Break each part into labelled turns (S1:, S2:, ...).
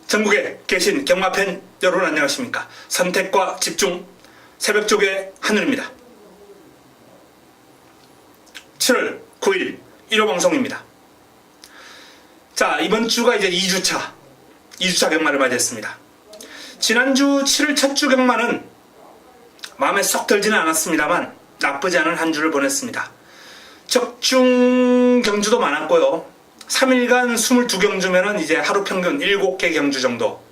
S1: 전국에 계신 경마팬 여러분 안녕하십니까. 선택과 집중 새벽쪽의 하늘입니다. 7월 9일 1호 방송입니다. 자, 이번 주가 이제 2주차 경마를 맞이했습니다. 지난주 7월 첫 주 경마는 마음에 쏙 들지는 않았습니다만 나쁘지 않은 한 주를 보냈습니다. 적중 경주도 많았고요. 3일간 22경주면은 이제 하루 평균 7개 경주 정도.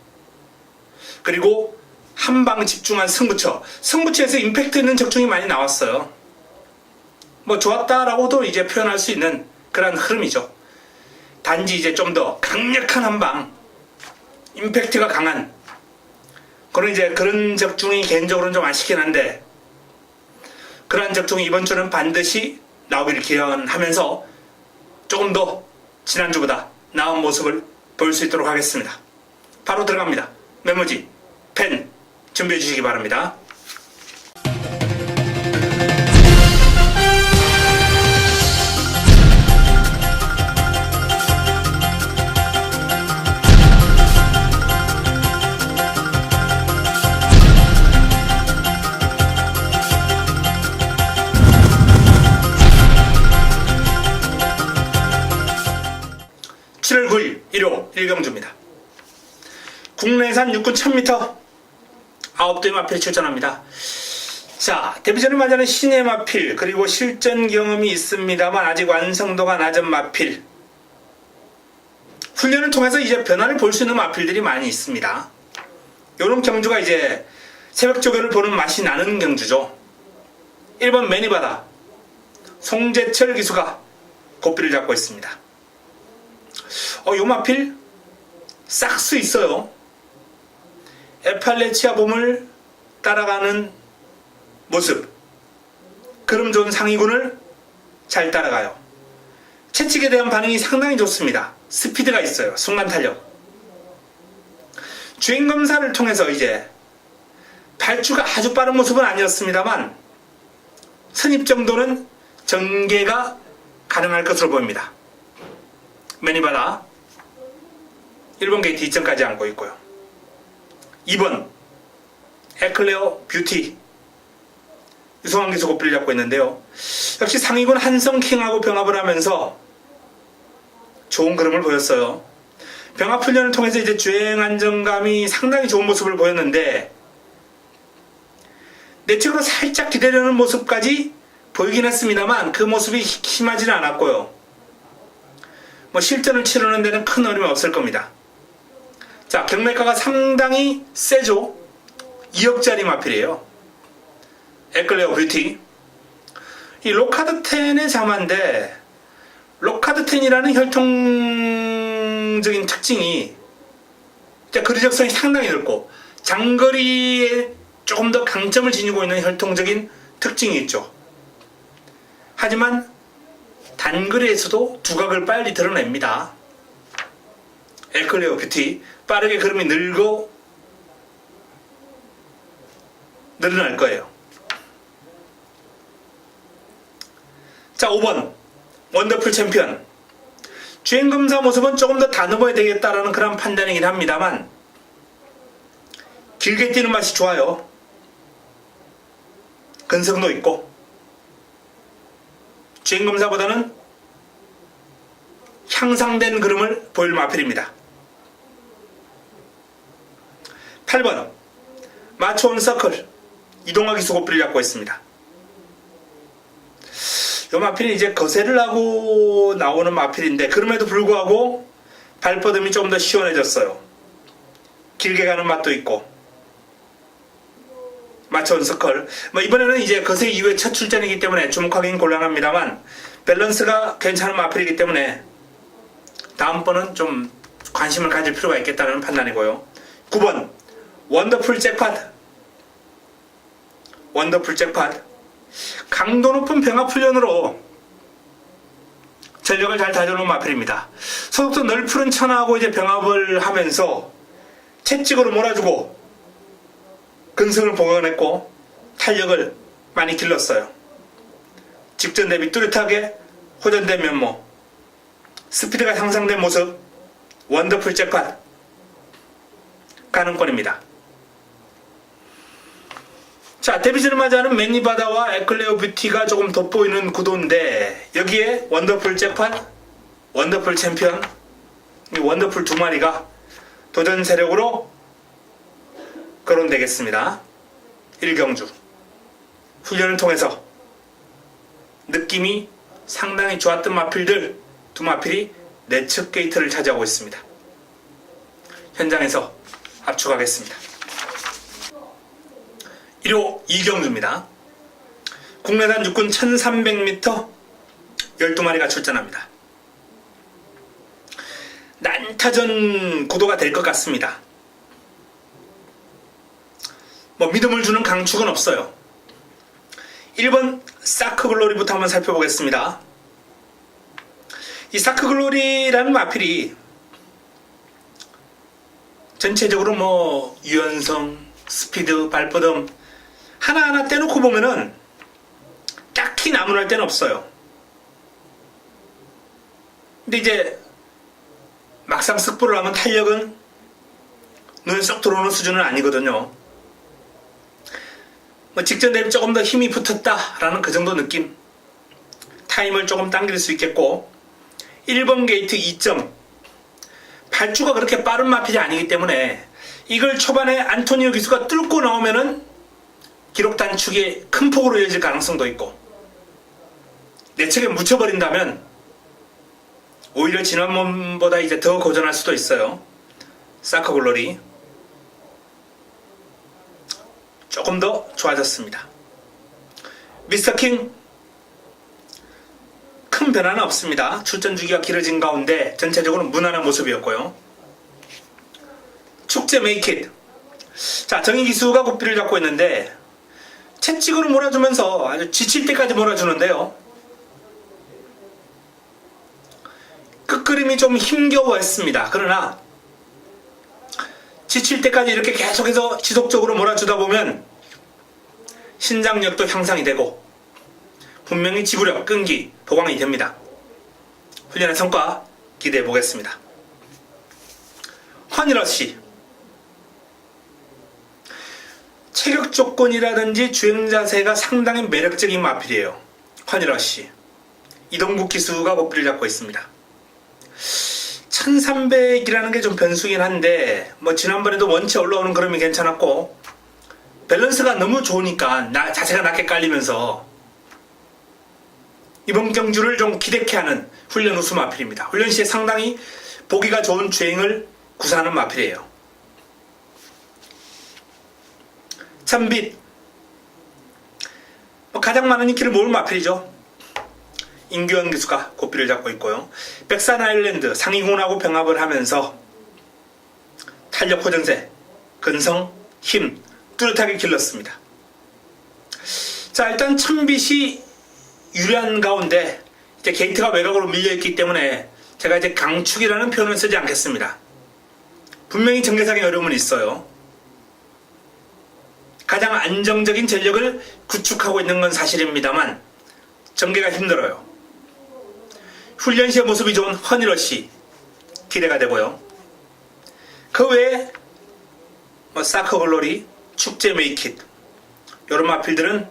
S1: 그리고 한방 집중한 승부처에서 임팩트 있는 적중이 많이 나왔어요. 뭐 좋았다라고도 이제 표현할 수 있는 그런 흐름이죠. 단지 이제 좀 더 강력한 한방, 임팩트가 강한 그런 적중이 개인적으로는 좀 아쉽긴 한데, 그러한 적중이 이번 주는 반드시 나오기를 기원하면서 조금 더 지난주보다 나은 모습을 보일 수 있도록 하겠습니다. 바로 들어갑니다. 메모지, 펜 준비해 주시기 바랍니다. (7월 9일) 1호 1경주입니다. 국내산 육군 1000m 9대의 마필 출전합니다. 자, 데뷔전을 맞이하는 신의 마필, 그리고 실전 경험이 있습니다만 아직 완성도가 낮은 마필, 훈련을 통해서 이제 변화를 볼 수 있는 마필들이 많이 있습니다. 이런 경주가 이제 새벽조교를 보는 맛이 나는 경주죠. 1번 매니바다 송재철 기수가 고삐를 잡고 있습니다. 요 마필 싹수 있어요. 에팔레치아 봄을 따라가는 모습, 그름 좋은 상위군을 잘 따라가요. 채찍에 대한 반응이 상당히 좋습니다. 스피드가 있어요. 순간 탄력. 주행 검사를 통해서 이제 발주가 아주 빠른 모습은 아니었습니다만 선입 정도는 전개가 가능할 것으로 보입니다. 매니바다 1번 게이트 2점까지 안고 있고요. 2번 에클레어 뷰티 유성환 기수 고삐를 잡고 있는데요. 역시 상위군 한성킹하고 병합을 하면서 좋은 그림을 보였어요. 병합 훈련을 통해서 이제 주행 안정감이 상당히 좋은 모습을 보였는데, 내측으로 살짝 기대려는 모습까지 보이긴 했습니다만 그 모습이 심하지는 않았고요. 뭐 실전을 치르는 데는 큰 어려움이 없을 겁니다. 자, 경매가가 상당히 세죠. 2억짜리 마필이에요. 에클레어 뷰티. 이 로카드 10의 자마인데, 로카드 10이라는 혈통적인 특징이 거리적성이 상당히 넓고 장거리에 조금 더 강점을 지니고 있는 혈통적인 특징이 있죠. 하지만 단거리에서도 두각을 빨리 드러냅니다. 에클레어 뷰티 빠르게 그름이 늘어날 거예요. 자, 5번 원더풀 챔피언. 주행검사 모습은 조금 더 다듬어야 되겠다라는 그런 판단이긴 합니다만 길게 뛰는 맛이 좋아요. 근성도 있고 주행검사보다는 향상된 그림을 보일 마필입니다. 8번 마초온 서클 이동화 기수 고삐를 잡고 있습니다. 이 마필이 이제 거세를 하고 나오는 마필인데, 그럼에도 불구하고 발뻗음이 좀 더 시원해졌어요. 길게 가는 맛도 있고. 마초온 서클, 이번에는 이제 거세 이후에 첫 출전이기 때문에 주목하기는 곤란합니다만 밸런스가 괜찮은 마필이기 때문에 다음번은 좀 관심을 가질 필요가 있겠다는 판단이고요. 9번 원더풀 잭팟. 원더풀 잭팟 강도 높은 병합 훈련으로 전력을 잘 다져놓은 마필입니다. 소속도 널푸른 천하하고 이제 병합을 하면서 채찍으로 몰아주고 근성을 보강했고 탄력을 많이 길렀어요. 직전 대비 뚜렷하게 호전된 면모, 스피드가 향상된 모습, 원더풀 잭팟 가능권입니다. 자, 데뷔전을 맞이하는 맨니바다와 에클레어 뷰티가 조금 돋보이는 구도인데 여기에 원더풀 잭팟, 원더풀 챔피언, 이 원더풀 두 마리가 도전 세력으로 거론되겠습니다. 1경주 훈련을 통해서 느낌이 상당히 좋았던 마필들 두 마필이 내측 게이트를 차지하고 있습니다. 현장에서 압축하겠습니다. 1호 2경주입니다. 국내산 육군 1300m 12마리가 출전합니다. 난타전 구도가 될 것 같습니다. 믿음을 주는 강축은 없어요. 1번 사크글로리부터 한번 살펴보겠습니다. 이 사크글로리라는 마필이 전체적으로 유연성, 스피드, 발버듬 하나하나 떼놓고 보면은 딱히 나무랄 데는 없어요. 근데 이제 막상 승부를 하면 탄력은 눈에 쏙 들어오는 수준은 아니거든요. 직전 대비 조금 더 힘이 붙었다라는 그 정도 느낌. 타임을 조금 당길 수 있겠고 1번 게이트 2점 발주가 그렇게 빠른 마필이 아니기 때문에 이걸 초반에 안토니오 기수가 뚫고 나오면은 기록 단축이 큰 폭으로 이어질 가능성도 있고 내측에 묻혀버린다면 오히려 지난번보다 이제 더 고전할 수도 있어요. 사커글로리 조금 더 좋아졌습니다. 미스터킹 큰 변화는 없습니다. 출전 주기가 길어진 가운데 전체적으로 무난한 모습이었고요. 축제 메이킷 자 정의기수가 고삐를 잡고 있는데 채찍으로 몰아주면서 아주 지칠 때까지 몰아주는데요. 끝그림이 좀 힘겨워했습니다. 그러나 지칠 때까지 이렇게 계속해서 지속적으로 몰아주다 보면 신장력도 향상이 되고 분명히 지구력, 끈기, 보강이 됩니다. 훈련의 성과 기대해 보겠습니다. 허니러시 체격 조건이라든지 주행 자세가 상당히 매력적인 마필이에요. 허니러시 이동국 기수가 고삐를 잡고 있습니다. 1300이라는 게 좀 변수긴 한데 지난번에도 원체 올라오는 그림이 괜찮았고 밸런스가 너무 좋으니까 자세가 낮게 깔리면서 이번 경주를 좀 기대케 하는 훈련 우수 마필입니다. 훈련 시에 상당히 보기가 좋은 주행을 구사하는 마필이에요. 참빛 가장 많은 인기를 모을 마필이죠. 임규현 기수가 고삐를 잡고 있고요. 백산 아일랜드 상위군하고 병합을 하면서 탄력 호전세, 근성, 힘 뚜렷하게 길렀습니다. 자 일단 참빛이 유리한 가운데 이제 게이트가 외곽으로 밀려있기 때문에 제가 이제 강축이라는 표현을 쓰지 않겠습니다. 분명히 전개상의 어려움은 있어요. 가장 안정적인 전력을 구축하고 있는 건 사실입니다만 전개가 힘들어요. 훈련 시의 모습이 좋은 허니러시 기대가 되고요. 그 외에 사커글로리, 축제 메이킷 이런 마필들은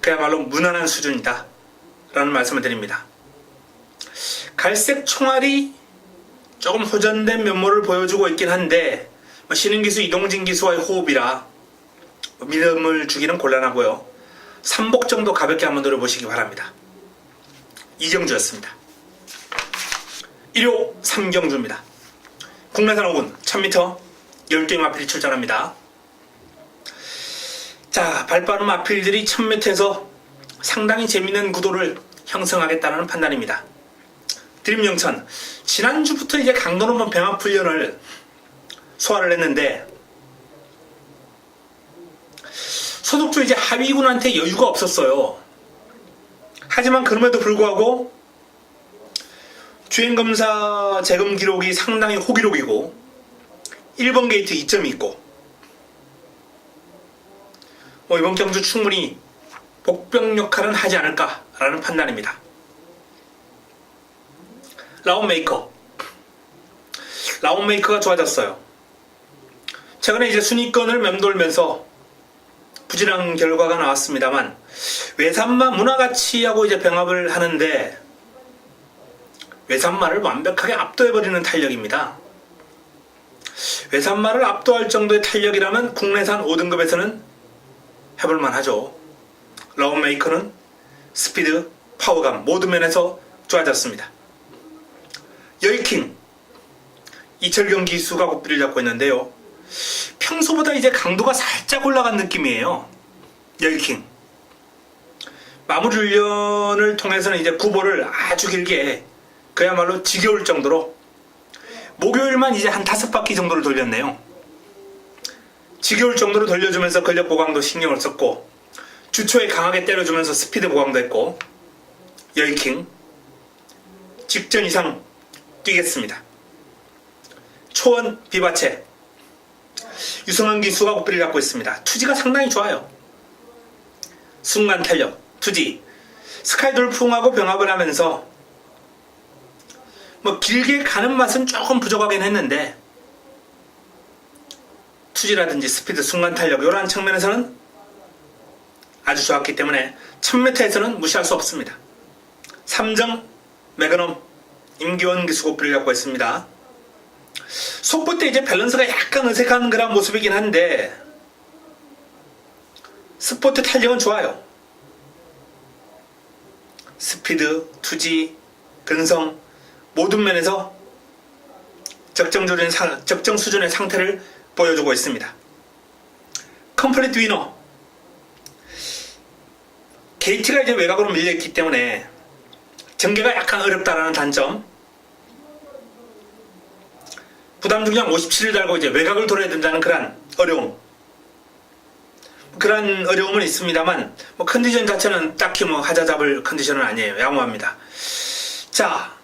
S1: 그야말로 무난한 수준이다 라는 말씀을 드립니다. 갈색 총알이 조금 호전된 면모를 보여주고 있긴 한데 신흥기수 이동진 기수와의 호흡이라 믿음을 주기는 곤란하고요. 3복 정도 가볍게 한번 노려보시기 바랍니다. 2경주였습니다. 1호 3경주입니다. 국내산 5군 1000m 12개 마필이 출전합니다. 자, 발빠른 마필들이 1000m에서 상당히 재밌는 구도를 형성하겠다는 판단입니다. 드림영천 지난주부터 이제 강도로만 병합 훈련을 소화를 했는데 소속주 이제 하위군한테 여유가 없었어요. 하지만 그럼에도 불구하고 주행검사 재검 기록이 상당히 호기록이고 1번 게이트 2점이 있고 이번 경주 충분히 복병 역할은 하지 않을까라는 판단입니다. 라운메이커가 좋아졌어요. 최근에 이제 순위권을 맴돌면서 부진한 결과가 나왔습니다만 외산마 문화가치하고 이제 병합을 하는데 외산마를 완벽하게 압도해버리는 탄력입니다. 외산마를 압도할 정도의 탄력이라면 국내산 5등급에서는 해볼만 하죠. 라운메이커는 스피드, 파워감 모든 면에서 좋아졌습니다. 열킹 이철경 기수가 고삐를 잡고 있는데요. 평소보다 이제 강도가 살짝 올라간 느낌이에요. 열킹 마무리 훈련을 통해서는 이제 구보를 아주 길게 그야말로 지겨울 정도로 목요일만 이제 한 5바퀴 정도를 돌렸네요. 지겨울 정도로 돌려주면서 근력 보강도 신경을 썼고 주초에 강하게 때려주면서 스피드 보강도 했고 열킹 직전 이상 뛰겠습니다. 초원 비바체 유성환 기수가 고삐를 잡고 있습니다. 투지가 상당히 좋아요. 순간 탄력, 투지 스카이 돌풍하고 병합을 하면서 뭐 길게 가는 맛은 조금 부족하긴 했는데 투지라든지 스피드, 순간 탄력 이러한 측면에서는 아주 좋았기 때문에 1000m에서는 무시할 수 없습니다. 삼정 매그넘 임기원 기수 고삐를 잡고 있습니다. 속보 때 이제 밸런스가 약간 어색한 그런 모습이긴 한데 스포트 탄력은 좋아요. 스피드, 투지, 근성 모든 면에서 적정 수준의 상태를 보여주고 있습니다. 컴플리트 위너 게이트가 이제 외곽으로 밀려있기 때문에 전개가 약간 어렵다라는 단점, 부담 중량 57을 달고 이제 외곽을 돌아야 된다는 그런 어려움은 있습니다만 뭐 컨디션 자체는 딱히 뭐 하자 잡을 컨디션은 아니에요. 양호합니다. 자,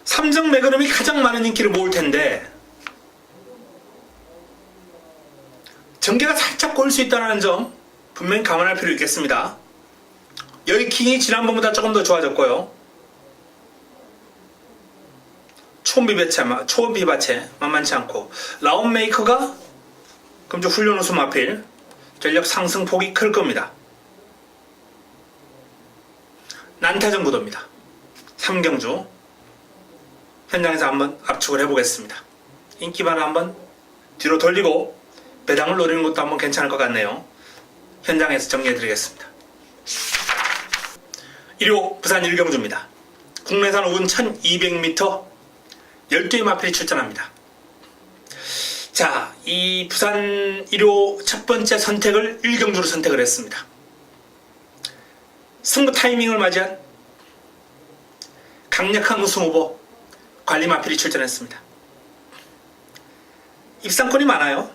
S1: 삼정 매그넘이 가장 많은 인기를 모을 텐데 전개가 살짝 꼬일 수 있다는 점 분명히 감안할 필요 있겠습니다. 열킹이 지난번보다 조금 더 좋아졌고요. 초원 비바체 만만치 않고 라운메이커가 금주 훈련 우승 마필 전력 상승폭이 클 겁니다. 난타전 구도입니다. 3경주 현장에서 한번 압축을 해보겠습니다. 인기반을 한번 뒤로 돌리고 배당을 노리는 것도 한번 괜찮을 것 같네요. 현장에서 정리해드리겠습니다. 1호 부산 1경주입니다. 국내산 5분 1200m 12의 마필이 출전합니다. 자, 이 부산 1호 첫 번째 선택을 1경주로 선택을 했습니다. 승부 타이밍을 맞이한 강력한 우승 후보 관리 마필이 출전했습니다. 입상권이 많아요.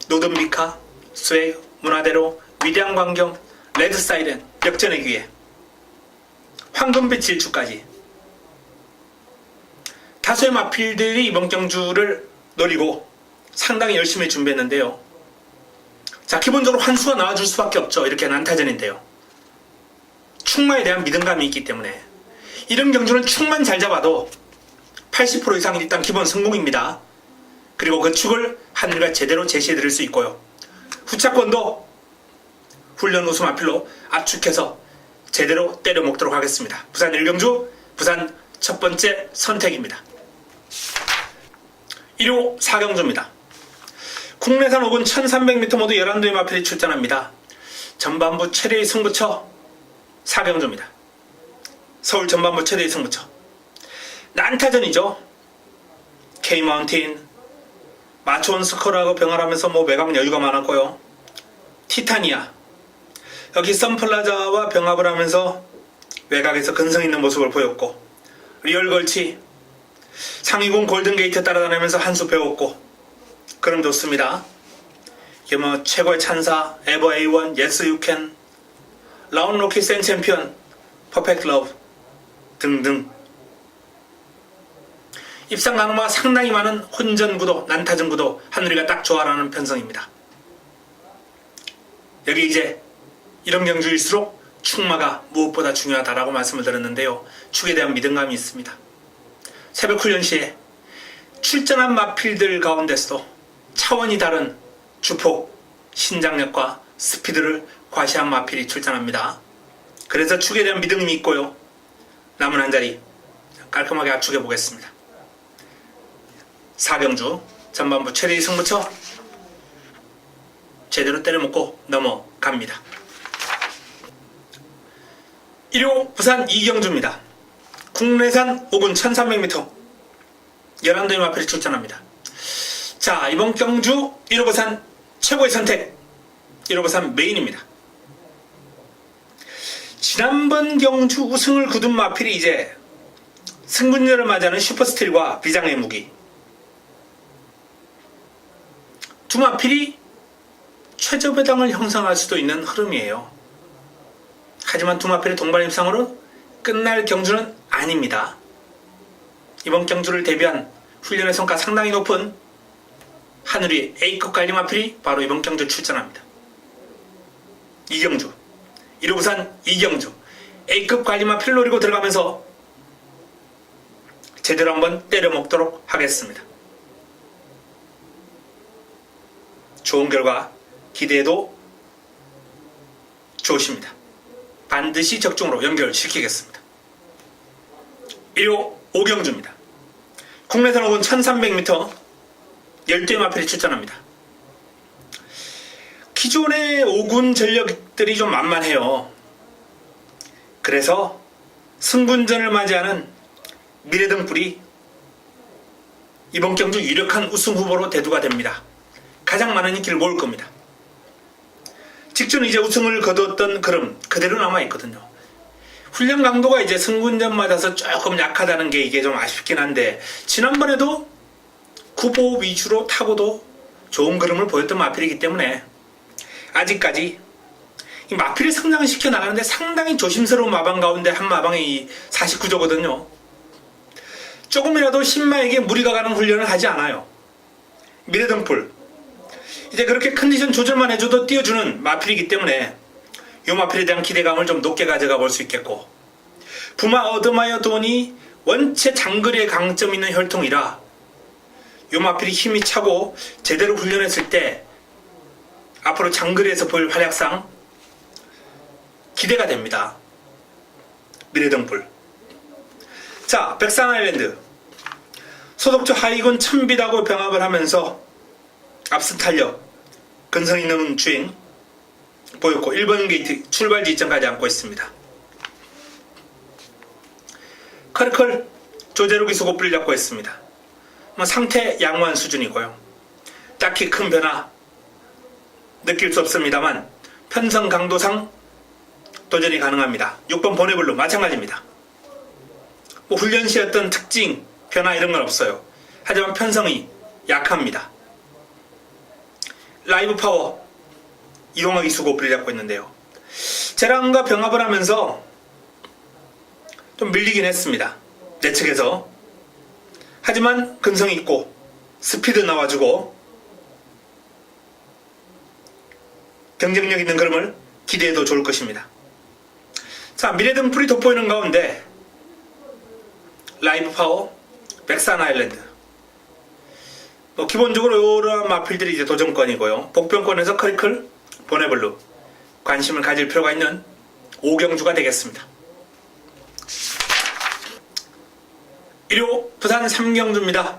S1: 노든비카, 스웨이그, 문화대로, 위대한 광경, 레드 사이렌, 역전의 기회, 황금빛 질주까지 다수의 마필들이 이번 경주를 노리고 상당히 열심히 준비했는데요. 자, 기본적으로 환수가 나와줄 수밖에 없죠. 이렇게 난타전인데요. 충마에 대한 믿음감이 있기 때문에 이런 경주는 충만 잘 잡아도 80% 이상이 일단 기본 성공입니다. 그리고 그 축을 하늘과 제대로 제시해드릴 수 있고요. 후차권도 훈련 우승 마필로 압축해서 제대로 때려 먹도록 하겠습니다. 부산 1경주 부산 첫 번째 선택입니다. 1호 4경주입니다. 국내산 5군 1300m 모두 11도의 마필이 출전합니다. 전반부 최대의 승부처 4경주입니다. 서울 전반부 최대의 승부처. 난타전이죠. K-마운틴, 마초원 스코어하고 병활하면서 뭐 외곽 여유가 많았고요. 티타니아, 여기 선플라자와 병합을 하면서 외곽에서 근성 있는 모습을 보였고, 리얼걸치, 상위군 골든게이트 따라다니면서 한 수 배웠고, 그럼 좋습니다. 이게 뭐 최고의 찬사, 에버 A1, 예스 유캔, 라운 로키 센 챔피언, 퍼펙트 러브 등등 입상 가능마가 상당히 많은 혼전 구도, 난타전 구도 하늘이가 딱 좋아라는 편성입니다. 여기 이제 이런 경주일수록 축마가 무엇보다 중요하다라고 말씀을 드렸는데요. 축에 대한 믿음감이 있습니다. 새벽 훈련 시에 출전한 마필들 가운데서도 차원이 다른 주폭, 신장력과 스피드를 과시한 마필이 출전합니다. 그래서 축에 대한 믿음이 있고요. 남은 한 자리 깔끔하게 압축해 보겠습니다. 4경주 전반부 최대의 승부처 제대로 때려먹고 넘어갑니다. 1호 부산 2경주입니다. 국내산 5군 1300m 11도의 마필이 출전합니다. 자, 이번 경주 1호 부산 최고의 선택 1호 부산 메인입니다. 지난번 경주 우승을 거둔 마필이 이제 승군전을 맞이하는 슈퍼스틸과 비장의 무기 두 마필이 최저배당을 형성할 수도 있는 흐름이에요. 하지만 두 마필의 동반 입상으로 끝날 경주는 아닙니다. 이번 경주를 대비한 훈련의 성과 상당히 높은 하늘위 A급 관리 마필이 바로 이번 경주에 출전합니다. 2경주 1호 부산 2경주 A급 관리 마필을 노리고 들어가면서 제대로 한번 때려 먹도록 하겠습니다. 좋은 결과 기대해도 좋으십니다. 반드시 적중으로 연결시키겠습니다. 1호 5경주입니다. 국내산 5군 1300m 12의 마필이 출전합니다. 기존의 5군 전력들이 좀 만만해요. 그래서 승군전을 맞이하는 미래등불이 이번 경주 유력한 우승 후보로 대두가 됩니다. 가장 많은 인기를 모을 겁니다. 직전 이제 우승을 거두었던 그름 그대로 남아있거든요. 훈련 강도가 이제 승군전 맞아서 조금 약하다는 게 이게 좀 아쉽긴 한데 지난번에도 구보 위주로 타고도 좋은 그름을 보였던 마필이기 때문에 아직까지 이 마필을 성장시켜 나가는데 상당히 조심스러운 마방 가운데 한 마방이 49조거든요. 조금이라도 신마에게 무리가 가는 훈련을 하지 않아요. 미래등불 이제 그렇게 컨디션 조절만 해줘도 띄워주는 마필이기 때문에 이 마필에 대한 기대감을 좀 높게 가져가 볼 수 있겠고 부마 어드마이어 돈이 원체 장거리에 강점 있는 혈통이라 이 마필이 힘이 차고 제대로 훈련했을 때 앞으로 장거리에서 보일 활약상 기대가 됩니다. 미래등불 자, 백산 아일랜드 소속주 하이군 천빛하고 병합을 하면서 앞선 탄력 근성 있는 주행 보였고 1번 게이트 출발 지점까지 앉고 있습니다. 커리컬 조제로 기수 뿌리 잡고 있습니다. 상태 양호한 수준이고요. 딱히 큰 변화 느낄 수 없습니다만 편성 강도상 도전이 가능합니다. 6번 보네블루 마찬가지입니다. 훈련 시 어떤 특징 변화 이런 건 없어요. 하지만 편성이 약합니다. 라이브 파워 이동하기 수고불이 잡고 있는데요. 제랑과 병합을 하면서 좀 밀리긴 했습니다. 내 측에서. 하지만 근성이 있고 스피드 나와주고 경쟁력 있는 그림을 기대해도 좋을 것입니다. 자, 미래등불이 돋보이는 가운데 라이브 파워, 백산 아일랜드 기본적으로 이러한 마필들이 이제 도전권이고요. 복병권에서 커리클, 보네블루 관심을 가질 필요가 있는 5경주가 되겠습니다. 1호 부산 3경주입니다.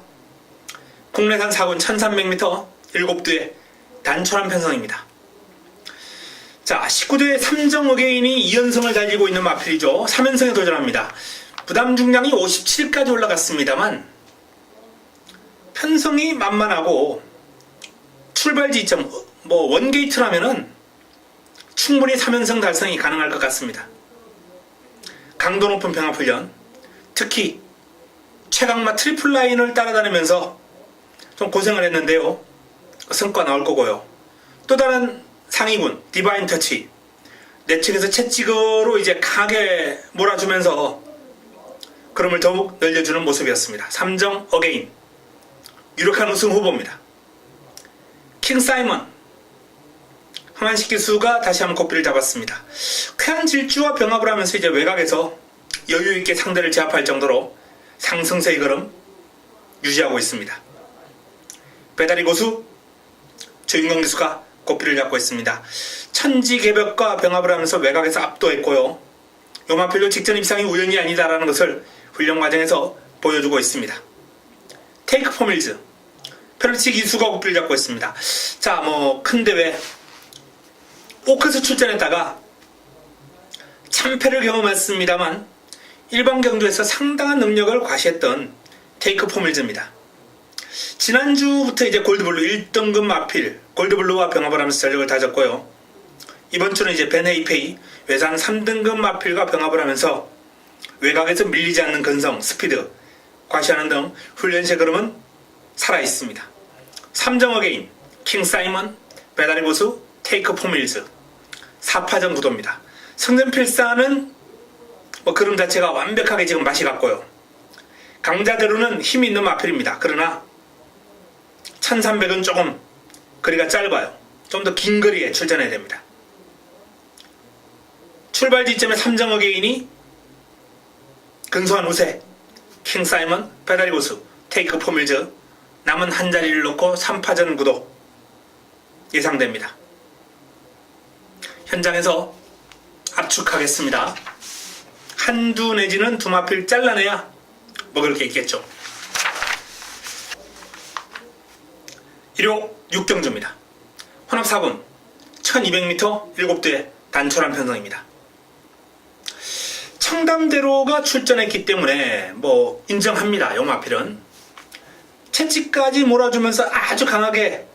S1: 국내산 4군 1300m 7두의 단촐한 편성입니다. 자, 19대 삼정 어게인이 2연승을 달리고 있는 마필이죠. 3연승에 도전합니다. 부담 중량이 57까지 올라갔습니다만 편성이 만만하고 출발 지점 원게이트라면은 충분히 3연승 달성이 가능할 것 같습니다. 강도 높은 병합훈련, 특히 최강마 트리플 라인을 따라다니면서 좀 고생을 했는데요. 성과 나올 거고요. 또 다른 상위군 디바인 터치 내측에서 채찍으로 이제 강하게 몰아주면서 그럼을 더욱 늘려주는 모습이었습니다. 삼정 어게인 유력한 우승 후보입니다. 킹 사이먼 하만식 기수가 다시 한번 고삐를 잡았습니다. 쾌한 질주와 병합을 하면서 이제 외곽에서 여유있게 상대를 제압할 정도로 상승세의 걸음 유지하고 있습니다. 배달이 고수 주인공 기수가 고삐를 잡고 있습니다. 천지개벽과 병합을 하면서 외곽에서 압도했고요. 요마필도 직전 입상이 우연이 아니다라는 것을 훈련 과정에서 보여주고 있습니다. 테이크 포밀즈 페르치 기수가 고삐를 잡고 있습니다. 자, 큰 대회 오크스 출전했다가 참패를 경험했습니다만 일반 경주에서 상당한 능력을 과시했던 테이크 포밀즈입니다. 지난주부터 이제 골드블루 1등급 마필 골드블루와 병합을 하면서 전력을 다졌고요. 이번 주는 이제 베네이페이 외산 3등급 마필과 병합을 하면서 외곽에서 밀리지 않는 근성, 스피드 과시하는 등 훈련시의 걸음은 살아있습니다. 3정 어게인, 킹 사이먼, 배달의 고수, 테이크 포밀즈 4파전 구도입니다. 성전필사는 그름 자체가 완벽하게 지금 맛이 갔고요. 강자대로는 힘이 있는 마필입니다. 그러나 1300은 조금 거리가 짧아요. 좀 더 긴 거리에 출전해야 됩니다. 출발 지점에 3정 어게인이 근소한 우세, 킹 사이먼, 배달의 고수, 테이크 포밀즈 남은 한 자리를 놓고 3파전 구도 예상됩니다. 현장에서 압축하겠습니다. 한두 내지는 두 마필 잘라내야 먹을 게 있겠죠. 1호 6경주입니다. 혼합 4군 1200m 7대 단촐한 편성입니다. 청담대로가 출전했기 때문에 인정합니다. 요 마필은 채찍까지 몰아주면서 아주 강하게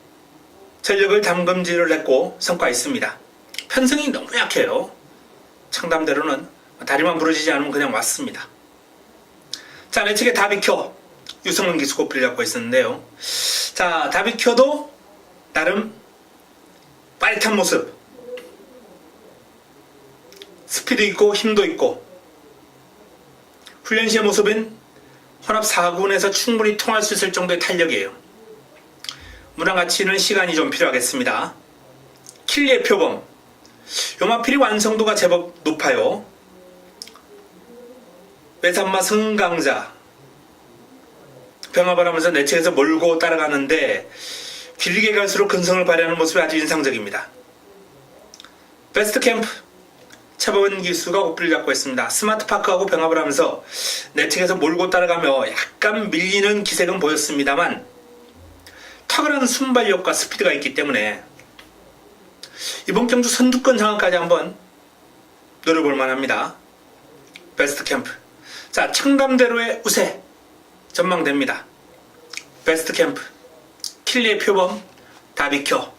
S1: 전력을 담금질을 했고 성과 있습니다. 편성이 너무 약해요. 청담대로는 다리만 부러지지 않으면 그냥 왔습니다. 자, 내 측에 다비켜 유성은 기수 고삐를 잡고 있었는데요. 자, 다비켜도 나름 빠릿한 모습, 스피드 있고 힘도 있고 훈련시의 모습은 혼합 4군에서 충분히 통할 수 있을 정도의 탄력이에요. 무랑 가치는 시간이 좀 필요하겠습니다. 킬리의 표범 요마필이 완성도가 제법 높아요. 외산마 승강자 병합을 하면서 내측에서 몰고 따라가는데 길게 갈수록 근성을 발휘하는 모습이 아주 인상적입니다. 베스트 캠프 차범은 기수가 고삐를 잡고 있습니다. 스마트파크하고 병합을 하면서 내측에서 몰고 따라가며 약간 밀리는 기색은 보였습니다만 탁월한 순발력과 스피드가 있기 때문에 이번 경주 선두권 장악까지 한번 노려볼 만합니다. 베스트 캠프. 자, 청담대로의 우세 전망됩니다. 베스트 캠프 킬리의 표범 다비켜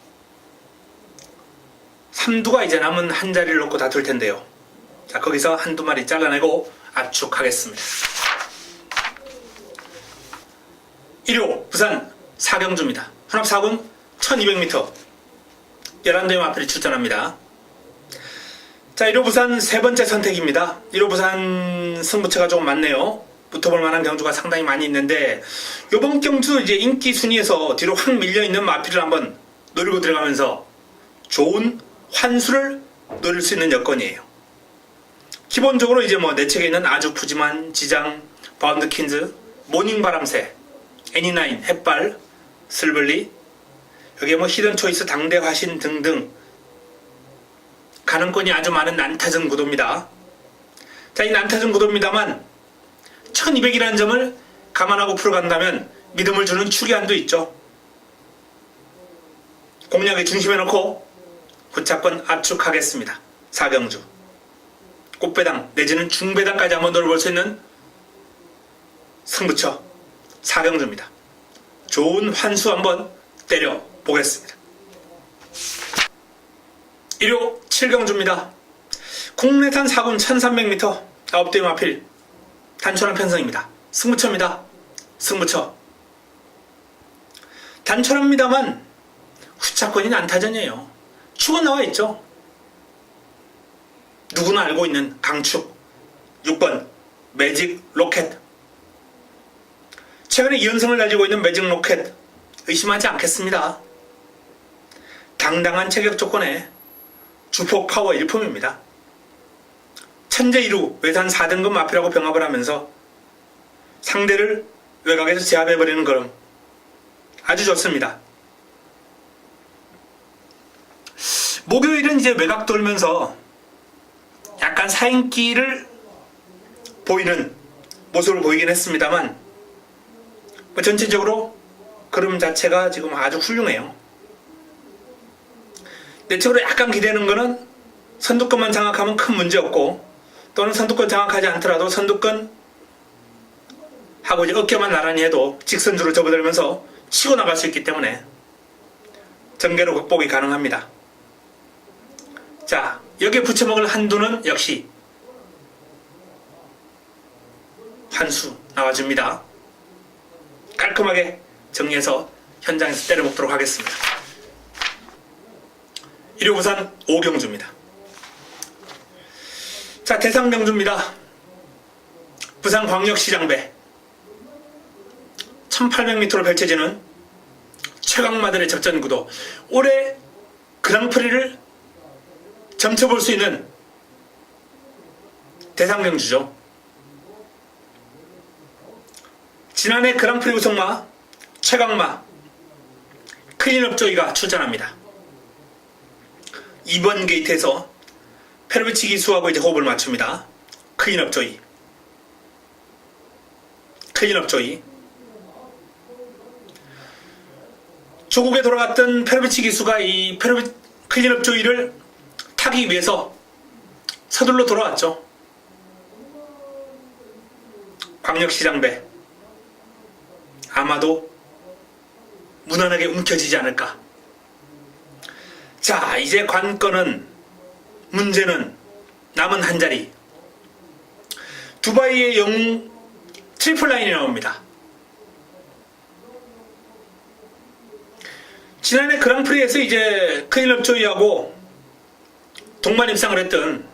S1: 3두가 이제 남은 한 자리를 놓고 다툴 텐데요. 자, 거기서 한두 마리 잘라내고 압축하겠습니다. 1호 부산 사경주입니다. 혼합 4군 1200m 11대의 마필이 출전합니다. 자, 1호 부산 세 번째 선택입니다. 1호 부산 승부처가 조금 많네요. 붙어볼 만한 경주가 상당히 많이 있는데 이번 경주 이제 인기 순위에서 뒤로 확 밀려있는 마필을 한번 노리고 들어가면서 좋은 환수를 노릴 수 있는 여건이에요. 기본적으로 이제 내 책에 있는 아주 푸짐한 지장, 바운드킨즈, 모닝바람새, 애니나인, 햇발, 슬블리, 여기에 히든초이스, 당대화신 등등 가능권이 아주 많은 난타전 구도입니다. 자, 이 난타전 구도입니다만 1200이라는 점을 감안하고 풀어간다면 믿음을 주는 추기한도 있죠. 공략의 중심에 놓고 구차권 압축하겠습니다. 사경주 꽃배당 내지는 중배당까지 한번 노려볼 수 있는 승부처 사경주입니다. 좋은 환수 한번 때려보겠습니다. 1호 7경주입니다. 국내산 4군 1300m 9대의 마필 단촐한 편성입니다. 승부처입니다. 승부처 단촐합니다만 후차권이 난타전이에요. 축은 나와 있죠. 누구나 알고 있는 강축 6번 매직 로켓. 최근에 2연승을 달리고 있는 매직 로켓 의심하지 않겠습니다. 당당한 체격 조건에 주폭 파워 일품입니다. 천재 1루 외산 4등급 마필하고 병합을 하면서 상대를 외곽에서 제압해버리는 걸음 아주 좋습니다. 목요일은 이제 외곽 돌면서 약간 사인기를 보이는 모습을 보이긴 했습니다만 전체적으로 그림 자체가 지금 아주 훌륭해요. 내적으로 약간 기대는 거는 선두권만 장악하면 큰 문제 없고, 또는 선두권 장악하지 않더라도 선두권 하고 이제 어깨만 나란히 해도 직선주로 접어들면서 치고 나갈 수 있기 때문에 전개로 극복이 가능합니다. 자, 여기에 붙여먹을 한두는 역시 한수 나와줍니다. 깔끔하게 정리해서 현장에서 때려먹도록 하겠습니다. 일요부산 오경주입니다. 자, 대상경주입니다. 부산광역시장배 1800m로 펼쳐지는 최강마들의 접전구도, 올해 그랑프리를 점쳐볼 수 있는 대상경주죠. 지난해 그랑프리 우승마 최강마 클린업 조이가 출전합니다. 2번 게이트에서 페르비치 기수하고 이제 호흡을 맞춥니다. 클린업 조이. 조국에 돌아갔던 페르비치 기수가 이 클린업 조이를 타기 위해서 서둘러 돌아왔죠. 광역시장배 아마도 무난하게 움켜지지 않을까. 자, 이제 관건은, 문제는 남은 한 자리. 두바이의 영웅 트리플 라인이 나옵니다. 지난해 그랑프리에서 이제 클린업 조이하고 동반 입상을 했던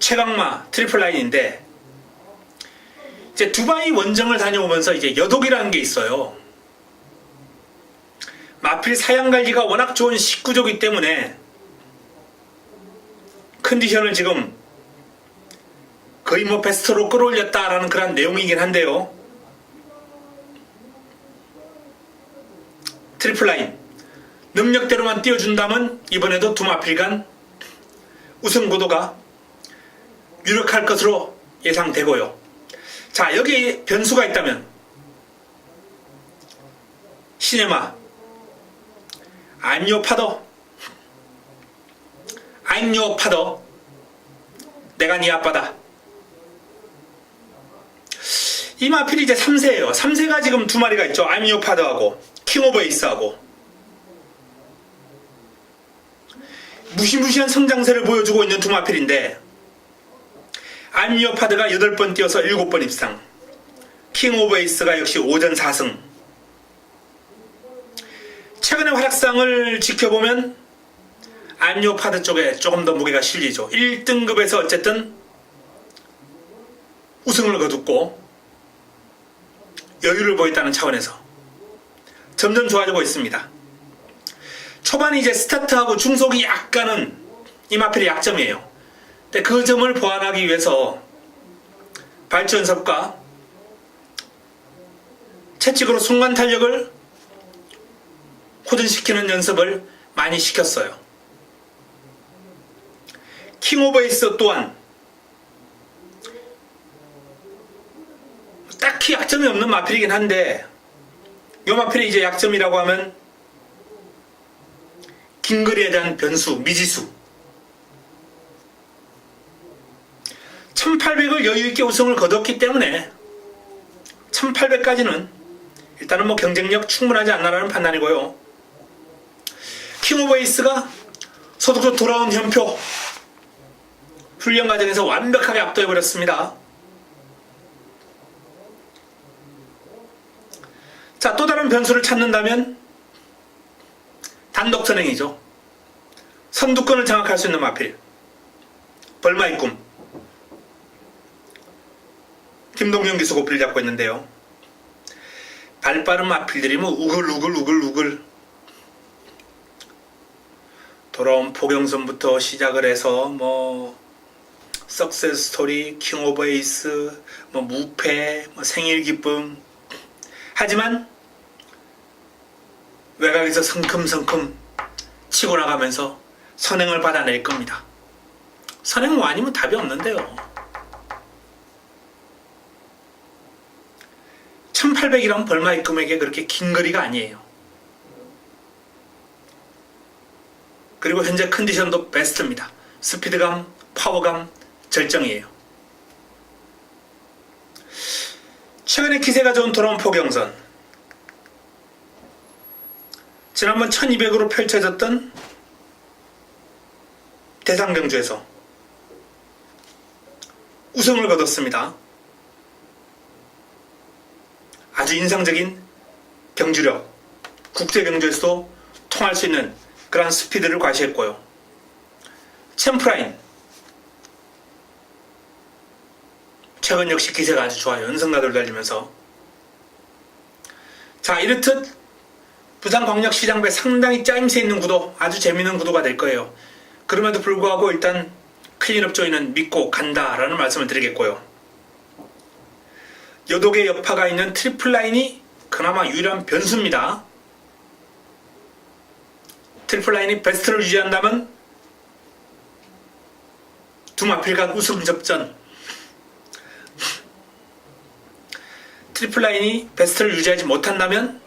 S1: 최강마 트리플 라인인데, 이제 두바이 원정을 다녀오면서 이제 여독이라는 게 있어요. 마필 사양관리가 워낙 좋은 식구조기 때문에 컨디션을 지금 거의 뭐 베스트로 끌어올렸다라는 그런 내용이긴 한데요. 트리플라인 능력대로만 띄워준다면 이번에도 두 마필 간 우승 구도가 유력할 것으로 예상되고요. 자, 여기 변수가 있다면 시네마 I'm your father. 내가 네 아빠다. 이 마필이 이제 3세예요. 3세가 지금 두 마리가 있죠. I'm your father하고 킹 오브 에이스하고 무시무시한 성장세를 보여주고 있는 두 마필인데, I'm your father가 8번 뛰어서 7번 입상, 킹 오브 에이스가 역시 5전 4승. 최근의 활약상을 지켜보면 I'm your father 쪽에 조금 더 무게가 실리죠. 1등급에서 어쨌든 우승을 거뒀고 여유를 보였다는 차원에서 점점 좋아지고 있습니다. 초반에 이제 스타트하고 중속이 약간은 이 마필의 약점이에요. 근데 그 점을 보완하기 위해서 발전섭과 채찍으로 순간 탄력을 호전시키는 연습을 많이 시켰어요. 킹 오브 에이스 또한 딱히 약점이 없는 마필이긴 한데, 이 마필의 이제 약점이라고 하면 긴 거리에 대한 변수, 미지수. 1800을 여유있게 우승을 거뒀기 때문에 1800까지는 일단은 뭐 경쟁력 충분하지 않나라는 판단이고요. 킹 오브 에이스가 소득으로 돌아온 현표 훈련 과정에서 완벽하게 압도해버렸습니다. 자, 또 다른 변수를 찾는다면 단독 선행이죠. 선두권을 장악할 수 있는 마필 벌마의 꿈 김동현 기수 고필을 잡고 있는데요. 발빠른 마필들이 뭐 우글우글 돌아온 포경선부터 시작을 해서 뭐 석세스 스토리, 킹 오브 에이스, 무패, 생일 기쁨. 하지만 외곽에서 성큼성큼 치고 나가면서 선행을 받아낼 겁니다. 선행 아니면 답이 없는데요. 1800이란 벌마 입금액에 그렇게 긴 거리가 아니에요. 그리고 현재 컨디션도 베스트입니다. 스피드감, 파워감 절정이에요. 최근에 기세가 좋은 돌아온 포경선. 지난번 1200으로 펼쳐졌던 대상경주에서 우승을 거뒀습니다. 아주 인상적인 경주력, 국제경주에서도 통할 수 있는 그러한 스피드를 과시했고요. 챔프라인 최근 역시 기세가 아주 좋아요. 연승가들 달리면서. 자, 이렇듯 부산광역시장배 상당히 짜임새 있는 구도, 아주 재미있는 구도가 될 거예요. 그럼에도 불구하고 일단 클린업 조이는 믿고 간다라는 말씀을 드리겠고요. 여독의 여파가 있는 트리플 라인이 그나마 유일한 변수입니다. 트리플 라인이 베스트를 유지한다면 두 마필 간 우승 접전. 트리플 라인이 베스트를 유지하지 못한다면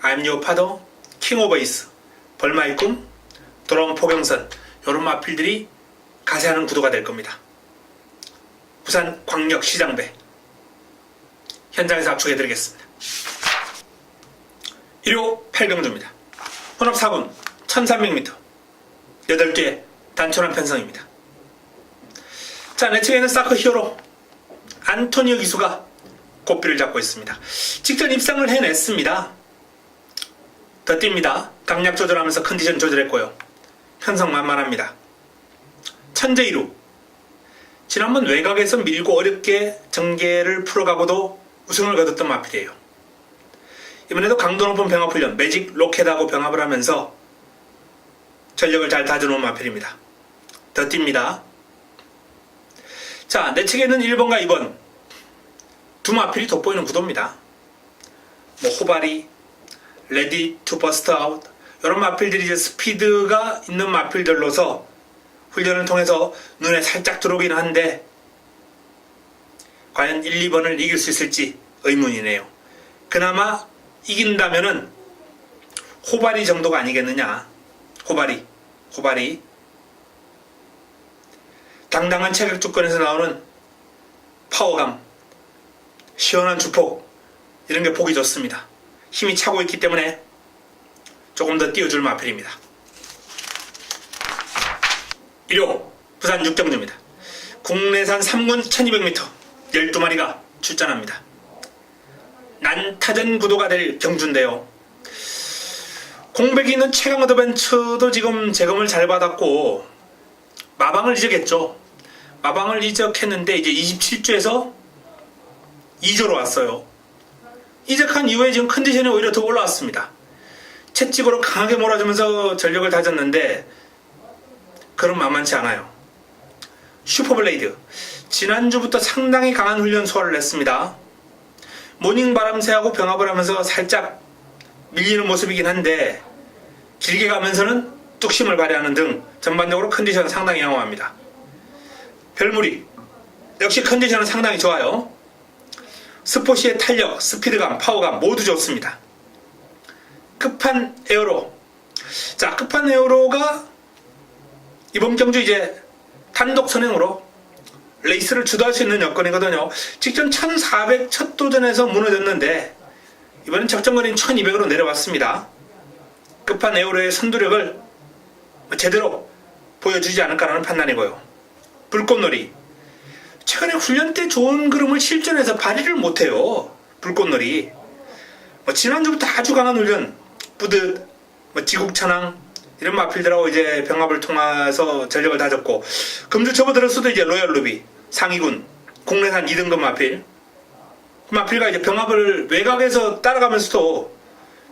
S1: I'm Your Father, 킹 오브 에이스, 벌마의 꿈, 돌아온 포경선 이런 마필들이 가세하는 구도가 될 겁니다. 부산 광역시장배 현장에서 압축해드리겠습니다. 1호 8경주입니다. 혼합 4분 1300m 8개의 단촐한 편성입니다. 자, 내 측에는 사커 히어로 안토니오 기수가 고삐를 잡고 있습니다. 직전 입상을 해냈습니다. 더 뜁니다. 강약 조절하면서 컨디션 조절했고요. 편성 만만합니다. 천재 1루. 지난번 외곽에서 밀고 어렵게 전개를 풀어가고도 우승을 거뒀던 마필이에요. 이번에도 강도 높은 병합 훈련, 매직 로켓하고 병합을 하면서 전력을 잘 다져놓은 마필입니다. 더 뜁니다. 자, 내 측에는 1번과 2번 두 마필이 돋보이는 구도입니다. 호바리, 레디 투 버스트 아웃 이런 마필들이 이제 스피드가 있는 마필들로서 훈련을 통해서 눈에 살짝 들어오긴 한데 과연 1, 2번을 이길 수 있을지 의문이네요. 그나마 이긴다면은 호바리 정도가 아니겠느냐. 호바리 당당한 체격 조건에서 나오는 파워감, 시원한 주폭 이런 게 보기 좋습니다. 힘이 차고 있기 때문에 조금 더 띄워줄 마필입니다. 1호 부산 6경주입니다. 국내산 3군 1200m 12마리가 출전합니다. 난타전 구도가 될 경주인데요. 공백이 있는 최강 어드벤처도 지금 재검을 잘 받았고 마방을 이적했죠. 마방을 이적했는데 이제 27주에서 2조로 왔어요. 이적한 이후에 지금 컨디션이 오히려 더 올라왔습니다. 채찍으로 강하게 몰아주면서 전력을 다졌는데 그럼 만만치 않아요. 슈퍼블레이드 지난주부터 상당히 강한 훈련 소화를 했습니다. 모닝 바람새하고 병합을 하면서 살짝 밀리는 모습이긴 한데 길게 가면서는 뚝심을 발휘하는 등 전반적으로 컨디션은 상당히 양호합니다. 별무리 역시 컨디션은 상당히 좋아요. 스포시의 탄력, 스피드감, 파워감 모두 좋습니다. 끝판 에어로. 자, 끝판 에어로가 이번 경주 이제 단독 선행으로 레이스를 주도할 수 있는 여건이거든요. 직전 1400 첫 도전에서 무너졌는데 이번엔 적정거리는 1200으로 내려왔습니다. 끝판 에어로의 선두력을 제대로 보여주지 않을까라는 판단이고요. 불꽃놀이 최근에 훈련 때 좋은 그림을 실전에서 발휘를 못해요. 불꽃놀이 지난주부터 아주 강한 훈련 부드 지국천왕 이런 마필들하고 이제 병합을 통해서 전력을 다졌고 금주 접어들었어도 이제 로열 루비 상위군 국내산 2등급 마필 그 마필과 이제 병합을 외곽에서 따라가면서도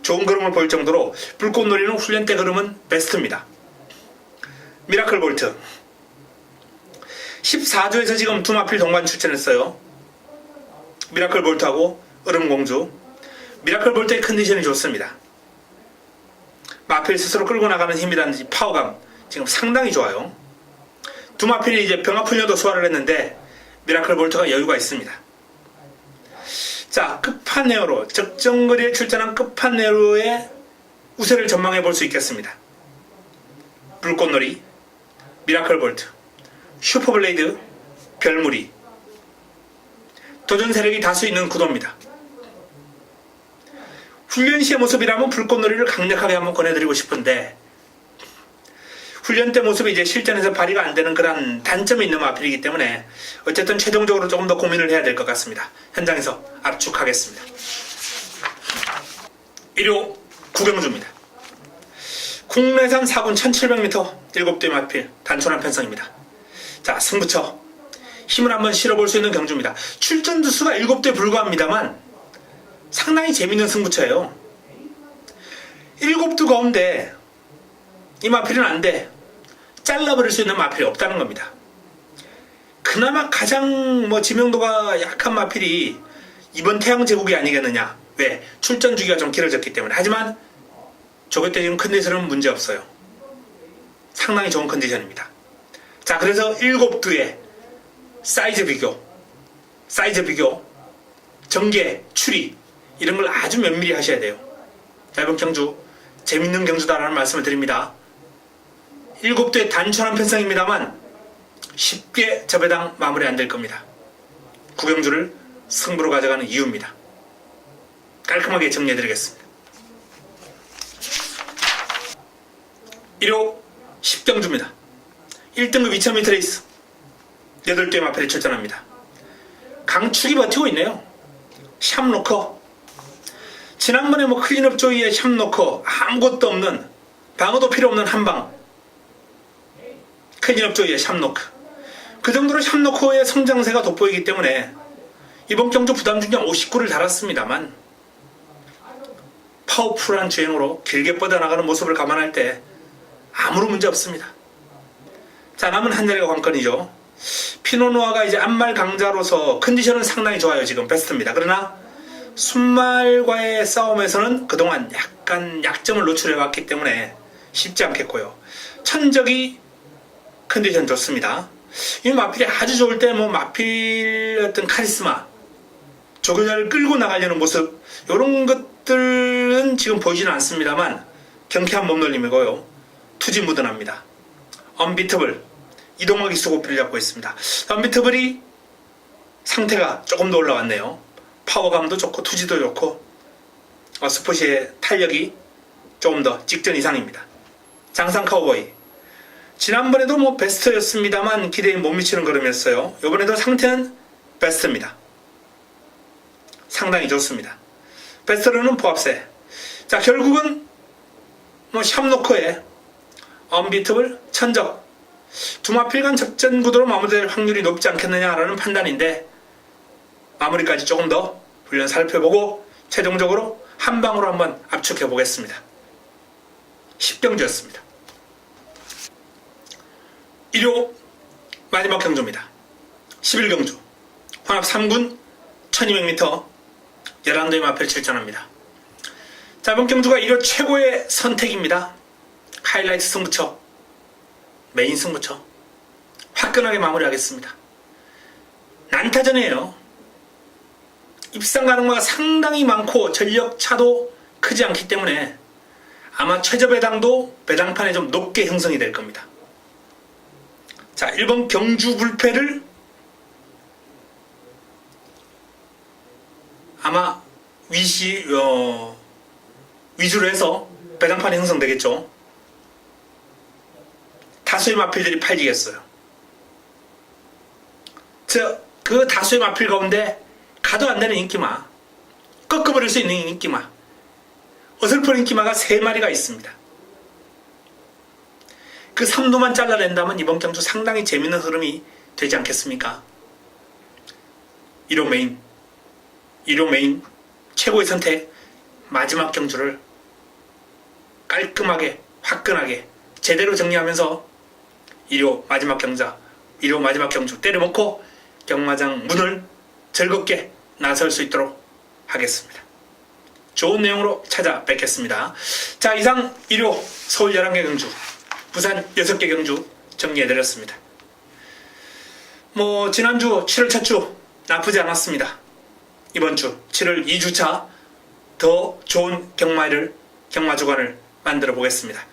S1: 좋은 그림을 보일 정도로 불꽃놀이는 훈련 때 그림은 베스트입니다. 미라클 볼트 14조에서 지금 두 마필 동반 출전했어요. 미라클 볼트하고 얼음공주. 미라클 볼트의 컨디션이 좋습니다. 마필 스스로 끌고 나가는 힘이라든지 파워감 지금 상당히 좋아요. 두 마필이 이제 병합훈련도 소화를 했는데 미라클 볼트가 여유가 있습니다. 자, 끝판 네어로 적정거리에 출전한 끝판 네어로의 우세를 전망해 볼 수 있겠습니다. 불꽃놀이, 미라클 볼트, 슈퍼블레이드, 별무리. 도전 세력이 다수 있는 구도입니다. 훈련 시의 모습이라면 불꽃놀이를 강력하게 한번 권해드리고 싶은데 훈련 때 모습이 이제 실전에서 발휘가 안 되는 그런 단점이 있는 마필이기 때문에 어쨌든 최종적으로 조금 더 고민을 해야 될 것 같습니다. 현장에서 압축하겠습니다. 1호 구경주입니다. 국내산 4군 1700m 7대 마필 단촐한 편성입니다. 자, 승부처 힘을 한번 실어볼 수 있는 경주입니다. 출전 두수가 7대 불과합니다만 상당히 재밌는 승부처예요. 7두 가운데 이 마필은 안 돼. 잘라버릴 수 있는 마필이 없다는 겁니다. 그나마 가장 지명도가 약한 마필이 이번 태양제국이 아니겠느냐. 왜? 출전 주기가 좀 길어졌기 때문에. 하지만 저것 때 지금 컨디션은 문제없어요. 상당히 좋은 컨디션입니다. 자, 그래서 7두의 사이즈 비교, 전개, 추리 이런 걸 아주 면밀히 하셔야 돼요. 자, 이번 경주 재밌는 경주다라는 말씀을 드립니다. 7두의 단촐한 편성입니다만 쉽게 저배당 마무리 안 될 겁니다. 구경주를 승부로 가져가는 이유입니다. 깔끔하게 정리해드리겠습니다. 1호 10경주입니다. 1등급 2000m 레이스 8대 마필이 출전합니다. 강축이 버티고 있네요. 샵노커. 지난번에 클린업 조이의 샵노커 아무것도 없는 방어도 필요 없는 한방 클린업 조이의 샵노커. 그 정도로 샵노커의 성장세가 돋보이기 때문에 이번 경주 부담 중량 59를 달았습니다만 파워풀한 주행으로 길게 뻗어나가는 모습을 감안할 때 아무런 문제 없습니다. 자, 남은 한 자리가 관건이죠. 피노누아가 이제 앞말 강자로서 컨디션은 상당히 좋아요. 지금 베스트입니다. 그러나 순말과의 싸움에서는 그동안 약간 약점을 노출해왔기 때문에 쉽지 않겠고요. 천적이 컨디션 좋습니다. 이 마필이 아주 좋을 때 마필 어떤 카리스마, 조교자를 끌고 나가려는 모습 이런 것들은 지금 보이지는 않습니다만 경쾌한 몸놀림이고요. 투지무던합니다. 언비터블 이동학이 수고비를 잡고 있습니다. 언비터블이 상태가 조금 더 올라왔네요. 파워감도 좋고 투지도 좋고 스포시의 탄력이 조금 더 직전 이상입니다. 장상 카우보이 지난번에도 베스트였습니다만 기대에 못 미치는 걸음이었어요. 이번에도 상태는 베스트입니다. 상당히 좋습니다. 베스트로는 포합세. 자, 결국은 샵노커의 언비터블 천적 두 마필 간 접전 구도로 마무리될 확률이 높지 않겠느냐라는 판단인데 마무리까지 조금 더 훈련 살펴보고 최종적으로 한 방으로 한번 압축해 보겠습니다. 10경주였습니다. 1호 마지막 경주입니다. 11경주 혼합 3군 1200m 11도의 마필 출전합니다. 자, 이번 경주가 1호 최고의 선택입니다. 하이라이트 승부처, 메인 승부처 화끈하게 마무리하겠습니다. 난타전이에요. 입상 가능마가 상당히 많고 전력 차도 크지 않기 때문에 아마 최저 배당도 배당판에 좀 높게 형성이 될 겁니다. 자, 1번 경주 불패를 아마 위주로 해서 배당판이 형성되겠죠. 다수의 마필들이 팔리겠어요. 그 다수의 마필 가운데 가도 안 되는 인기마, 꺾어버릴 수 있는 인기마, 어설픈 인기마가 3마리가 있습니다. 그 3도만 잘라낸다면 이번 경주 상당히 재밌는 흐름이 되지 않겠습니까? 1호 메인 최고의 선택 마지막 경주를 깔끔하게 화끈하게 제대로 정리하면서 1호 마지막 경자 일요 마지막 경주 때려먹고 경마장 문을 즐겁게 나설 수 있도록 하겠습니다. 좋은 내용으로 찾아뵙겠습니다. 자, 이상 일요 서울 11개 경주, 부산 6개 경주 정리해드렸습니다. 지난주 7월 첫 주 나쁘지 않았습니다. 이번 주 7월 2주차 더 좋은 경마 주간을 만들어 보겠습니다.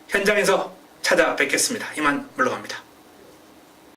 S1: 현장에서 찾아뵙겠습니다. 이만 물러갑니다.